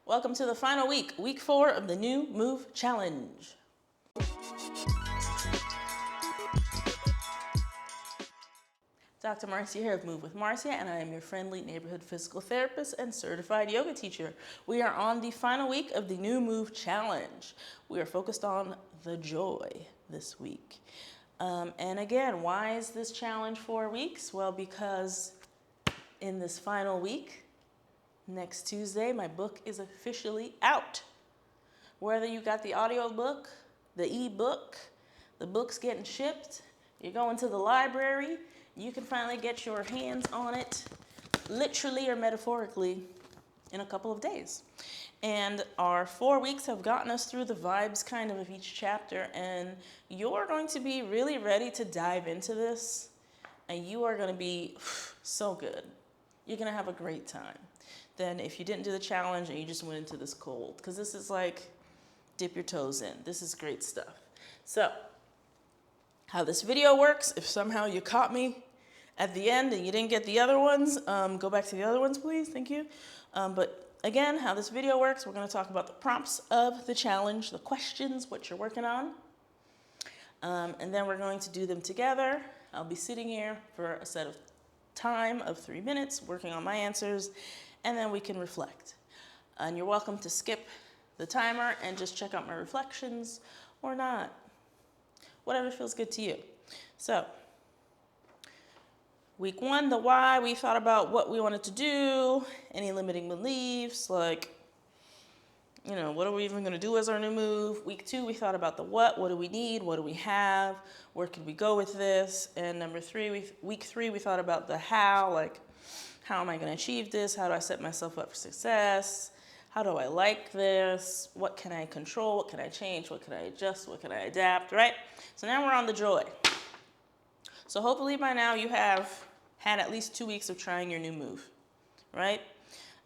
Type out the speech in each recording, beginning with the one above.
Welcome to the final week, week 4 of the New Move Challenge. Dr. Marcia here of Move with Marcia, and I am your friendly neighborhood physical therapist and certified yoga teacher. We are on the final week of the New Move Challenge. We are focused on the joy this week. And again, why is this challenge 4 weeks? Well, because in this final week, next Tuesday, my book is officially out. Whether you got the audio book, the e-book, the book's getting shipped, you're going to the library, you can finally get your hands on it, literally or metaphorically, in a couple of days. And our 4 weeks have gotten us through the vibes kind of each chapter, and you're going to be really ready to dive into this, and you are going to be so good. You're going to have a great time than if you didn't do the challenge and you just went into this cold, because this is like dip your toes in. This is great stuff. So how this video works, if somehow you caught me at the end and you didn't get the other ones, go back to the other ones, please. Thank you. But again, how this video works, we're going to talk about the prompts of the challenge, the questions, what you're working on, and then we're going to do them together. I'll be sitting here for a set of time of 3 minutes working on my answers, and then we can reflect. And you're welcome to skip the timer and just check out my reflections or not. Whatever feels good to you. So, week 1, the why, we thought about what we wanted to do, any limiting beliefs, like, what are we even gonna do as our new move? Week 2, we thought about the what do we need, what do we have, where could we go with this? And week 3, we thought about the how, like, how am I gonna achieve this? How do I set myself up for success? How do I like this? What can I control? What can I change? What can I adjust? What can I adapt, right? So now we're on the joy. So hopefully by now you have had at least 2 weeks of trying your new move, right?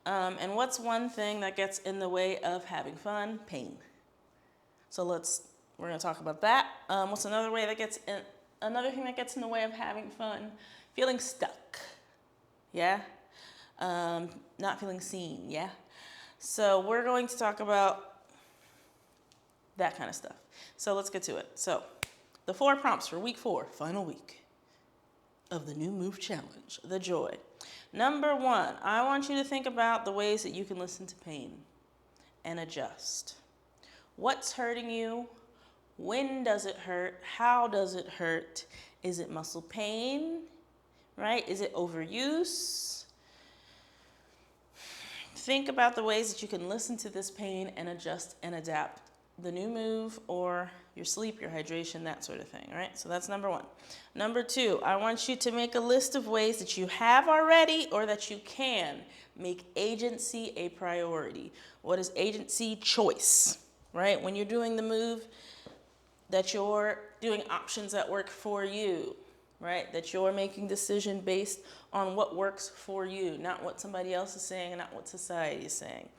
And what's one thing that gets in the way of having fun? Pain. So we're gonna talk about that. What's another thing that gets in the way of having fun? Feeling stuck, yeah? Not feeling seen, yeah? So we're going to talk about that kind of stuff. So let's get to it. So the 4 prompts for week 4, final week of the New Move Challenge, the joy. Number 1, I want you to think about the ways that you can listen to pain and adjust. What's hurting you? When does it hurt? How does it hurt? Is it muscle pain, right? Is it overuse? Think about the ways that you can listen to this pain and adjust and adapt the new move or your sleep, your hydration, that sort of thing, right? So that's number 1. Number 2, I want you to make a list of ways that you have already or that you can make agency a priority. What is agency? Choice, right? When you're doing the move, that you're doing options that work for you, right? That you're making decision based on what works for you, not what somebody else is saying and not what society is saying.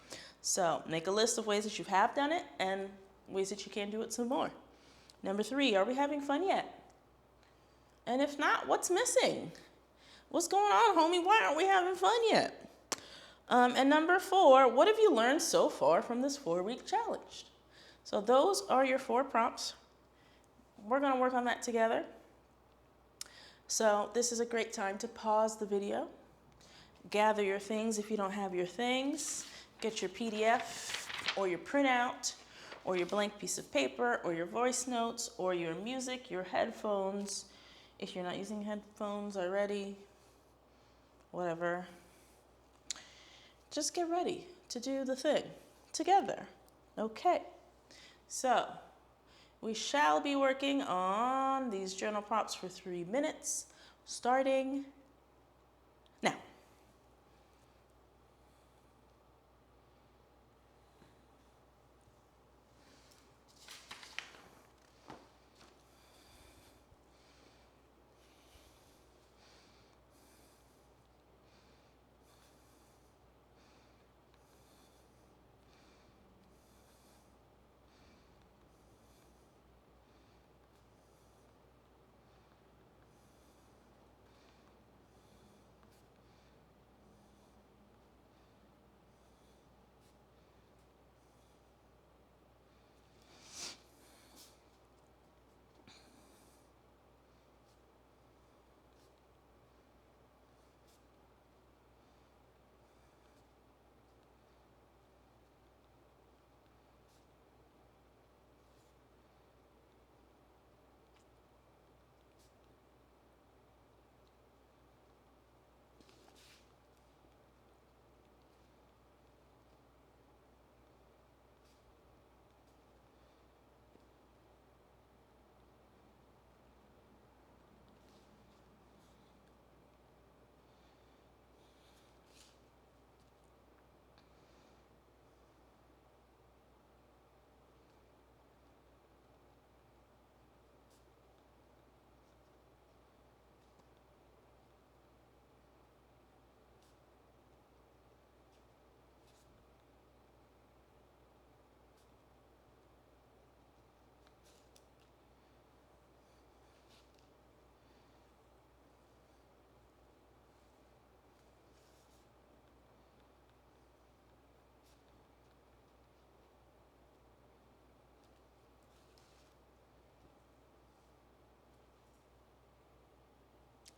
So make a list of ways that you have done it and ways that you can do it some more. Number 3, are we having fun yet? And if not, what's missing? What's going on, homie? Why aren't we having fun yet? And number 4, what have you learned so far from this 4-week challenge? So those are your 4 prompts. We're gonna work on that together. So this is a great time to pause the video, gather your things if you don't have your things, get your PDF or your printout or your blank piece of paper or your voice notes or your music, your headphones, if you're not using headphones already, whatever. Just get ready to do the thing together. Okay, so we shall be working on these journal prompts for 3 minutes, starting now.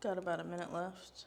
Got about a minute left.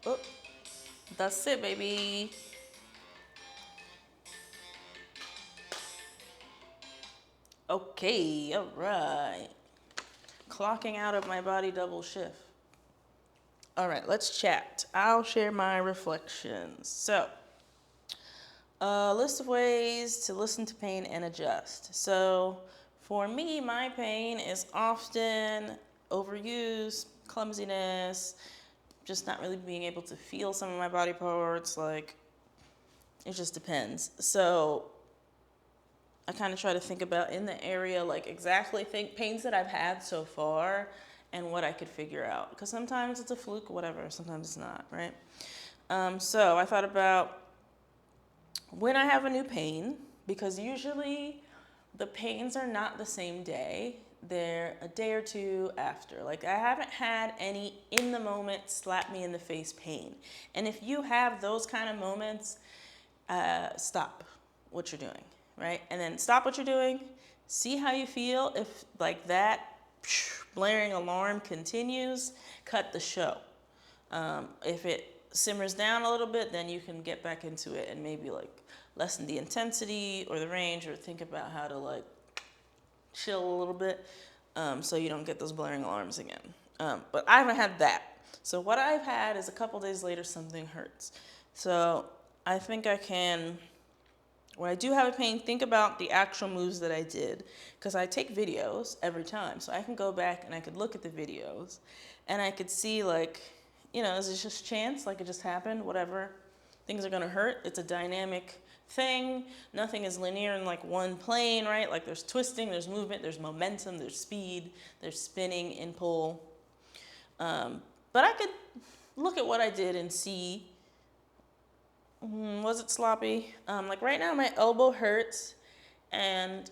Oh, that's it, baby. Okay, all right. Clocking out of my body double shift. All right, let's chat. I'll share my reflections. So, a list of ways to listen to pain and adjust. So, for me, my pain is often overuse, clumsiness, just not really being able to feel some of my body parts. Like, it just depends. So, I kind of try to think about in the area, like exactly pains that I've had so far and what I could figure out. Because sometimes it's a fluke, whatever, sometimes it's not, right? So I thought about when I have a new pain, because usually the pains are not the same day. They're a day or two after. Like, I haven't had any in the moment slap me in the face pain. And if you have those kind of moments, stop what you're doing, right? And then stop what you're doing, see how you feel. If like that blaring alarm continues, cut the show. If it simmers down a little bit, then you can get back into it and maybe like lessen the intensity or the range, or think about how to like chill a little bit, so you don't get those blaring alarms again. But I haven't had that. So what I've had is a couple days later something hurts. So I think I can, when I do have a pain, think about the actual moves that I did, because I take videos every time. So I can go back and I could look at the videos and I could see like, you know, is this just chance? Like it just happened, whatever. Things are gonna hurt. It's a dynamic thing. Nothing is linear in like one plane, right? Like there's twisting, there's movement, there's momentum, there's speed, there's spinning in pull. But I could look at what I did and see, was it sloppy? Like right now my elbow hurts, and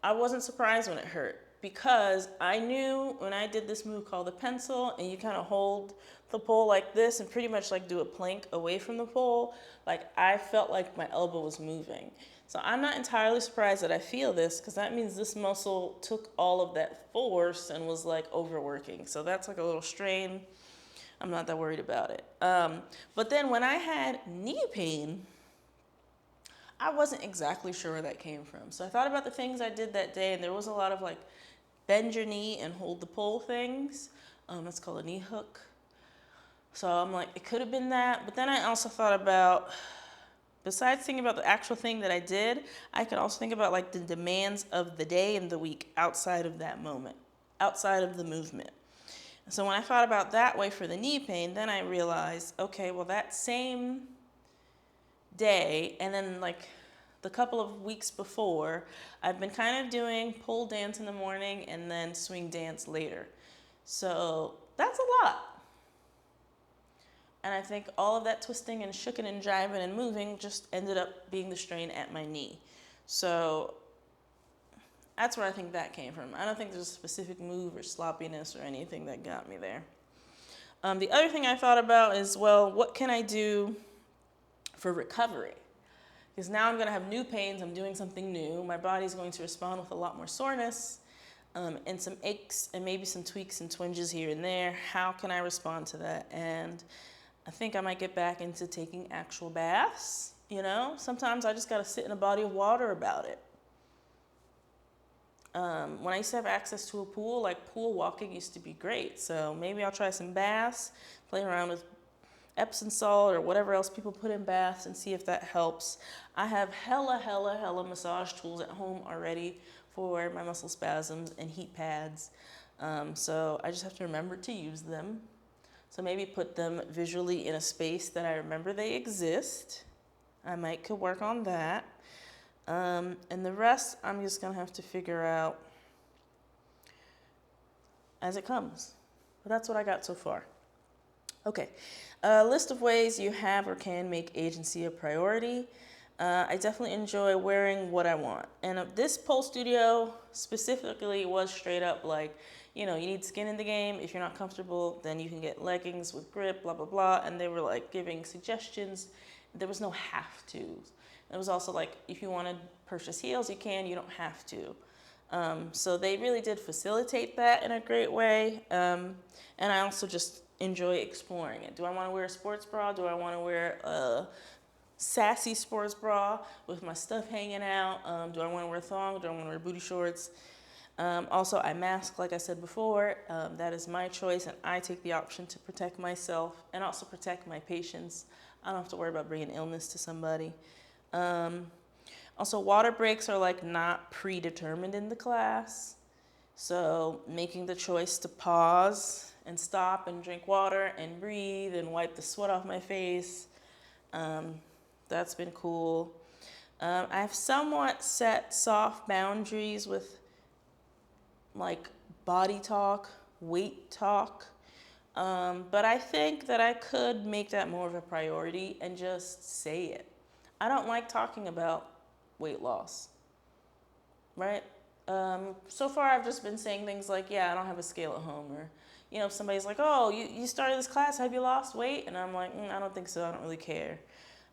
I wasn't surprised when it hurt, because I knew when I did this move called the pencil, and you kind of hold the pole like this and pretty much like do a plank away from the pole, like I felt like my elbow was moving. So I'm not entirely surprised that I feel this, because that means this muscle took all of that force and was like overworking. So that's like a little strain. I'm not that worried about it. But then when I had knee pain, I wasn't exactly sure where that came from. So I thought about the things I did that day, and there was a lot of like bend your knee and hold the pole things. That's called a knee hook. So I'm like, it could have been that. But then I also thought about, besides thinking about the actual thing that I did, I could also think about like the demands of the day and the week outside of that moment, outside of the movement. So when I thought about that way for the knee pain, then I realized, okay, well that same day, and then like the couple of weeks before, I've been kind of doing pole dance in the morning and then swing dance later. So that's a lot. And I think all of that twisting and shooking and jiving and moving just ended up being the strain at my knee. So that's where I think that came from. I don't think there's a specific move or sloppiness or anything that got me there. The other thing I thought about is, well, what can I do for recovery? Because now I'm going to have new pains. I'm doing something new. My body's going to respond with a lot more soreness, and some aches and maybe some tweaks and twinges here and there. How can I respond to that? And I think I might get back into taking actual baths. You know, sometimes I just got to sit in a body of water about it. When I used to have access to a pool, like pool walking used to be great. So maybe I'll try some baths, play around with Epsom salt or whatever else people put in baths and see if that helps. I have hella massage tools at home already for my muscle spasms and heat pads. So I just have to remember to use them. So maybe put them visually in a space that I remember they exist. I might could work on that. And the rest, I'm just gonna have to figure out as it comes. But that's what I got so far. Okay, a list of ways you have or can make agency a priority. I definitely enjoy wearing what I want. And this pole studio specifically was straight up like, you need skin in the game. If you're not comfortable, then you can get leggings with grip, blah, blah, blah. And they were like giving suggestions. There was no have to. It was also like, if you want to purchase heels, you can, you don't have to. So they really did facilitate that in a great way. And I also just enjoy exploring it. Do I want to wear a sports bra? Do I want to wear a sassy sports bra with my stuff hanging out? Do I want to wear a thong? Do I want to wear booty shorts? Also, I mask, like I said before. That is my choice, and I take the option to protect myself and also protect my patients. I don't have to worry about bringing illness to somebody. Also, water breaks are like not predetermined in the class. So making the choice to pause and stop and drink water and breathe and wipe the sweat off my face, that's been cool. I've somewhat set soft boundaries with like body talk, weight talk. But I think that I could make that more of a priority and just say it. I don't like talking about weight loss, right? So far I've just been saying things like, yeah, I don't have a scale at home, or, if somebody's like, oh, you started this class, have you lost weight? And I'm like, I don't think so, I don't really care.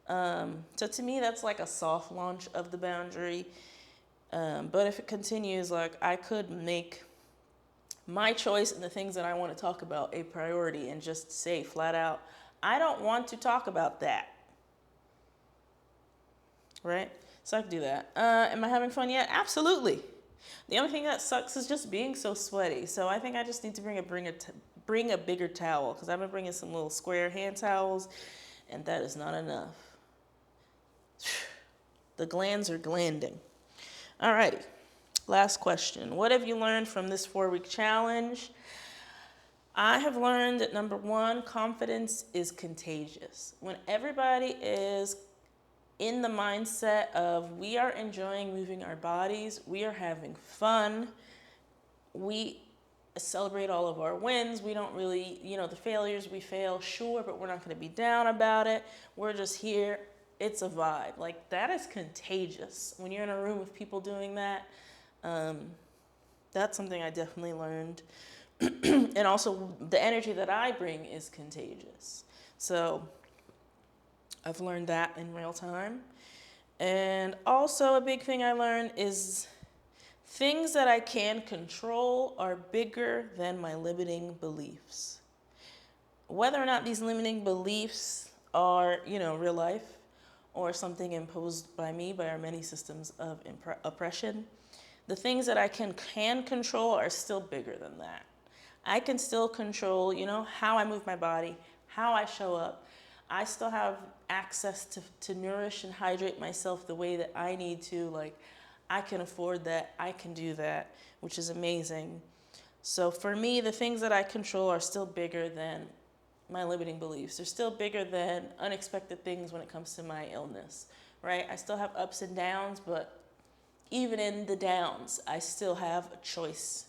So to me, that's like a soft launch of the boundary. But if it continues, like I could make my choice and the things that I want to talk about a priority and just say flat out, I don't want to talk about that. Right? So I can do that. Am I having fun yet? Absolutely. The only thing that sucks is just being so sweaty. So I think I just need to bring a bigger towel, because I've been bringing some little square hand towels, and that is not enough. The glands are glanding. Alrighty. Last question. What have you learned from this 4-week challenge? I have learned that number one, confidence is contagious. When everybody is in the mindset of we are enjoying moving our bodies, we are having fun, we celebrate all of our wins, we don't really, the failures we fail, sure, but we're not going to be down about it, we're just here, it's a vibe. Like, that is contagious. When you're in a room with people doing that, that's something I definitely learned. And also, the energy that I bring is contagious. So I've learned that in real time. And also a big thing I learned is things that I can control are bigger than my limiting beliefs. Whether or not these limiting beliefs are, real life or something imposed by me, by our many systems of oppression, the things that I can control are still bigger than that. I can still control, how I move my body, how I show up. I still have access to nourish and hydrate myself the way that I need to. Like, I can afford that. I can do that, which is amazing. So for me, the things that I control are still bigger than my limiting beliefs. They're still bigger than unexpected things when it comes to my illness, right? I still have ups and downs, but even in the downs, I still have a choice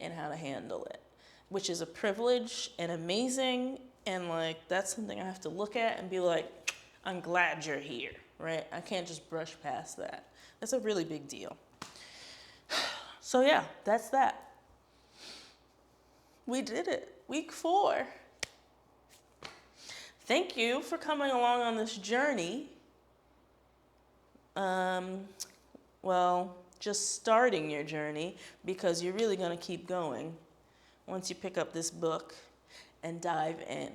in how to handle it, which is a privilege and amazing. And like, that's something I have to look at and be like, I'm glad you're here, right? I can't just brush past that. That's a really big deal. So yeah, that's that. We did it. Week 4. Thank you for coming along on this journey. Just starting your journey, because you're really going to keep going once you pick up this book and dive in.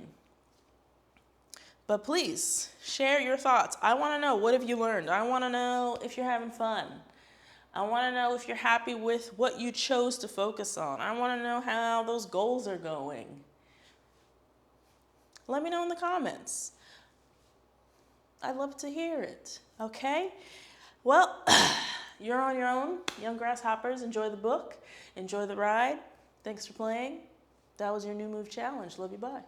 But please share your thoughts. I want to know, what have you learned? I want to know if you're having fun. I want to know if you're happy with what you chose to focus on. I want to know how those goals are going. Let me know in the comments. I'd love to hear it, okay? Well, you're on your own. Young Grasshoppers, enjoy the book. Enjoy the ride. Thanks for playing. That was your new move challenge. Love you, bye.